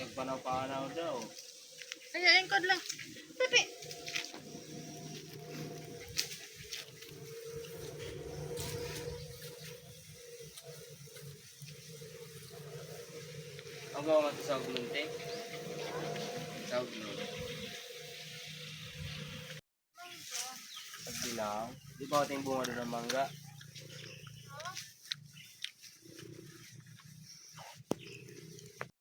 Yung panaw-panaw daw. Ay, lingkod lang. Pepe. Ang gawa nga ito sa uglong, te. Sa uglong. Pag dilaw. Di ba ito yung bunga doon ng mangga?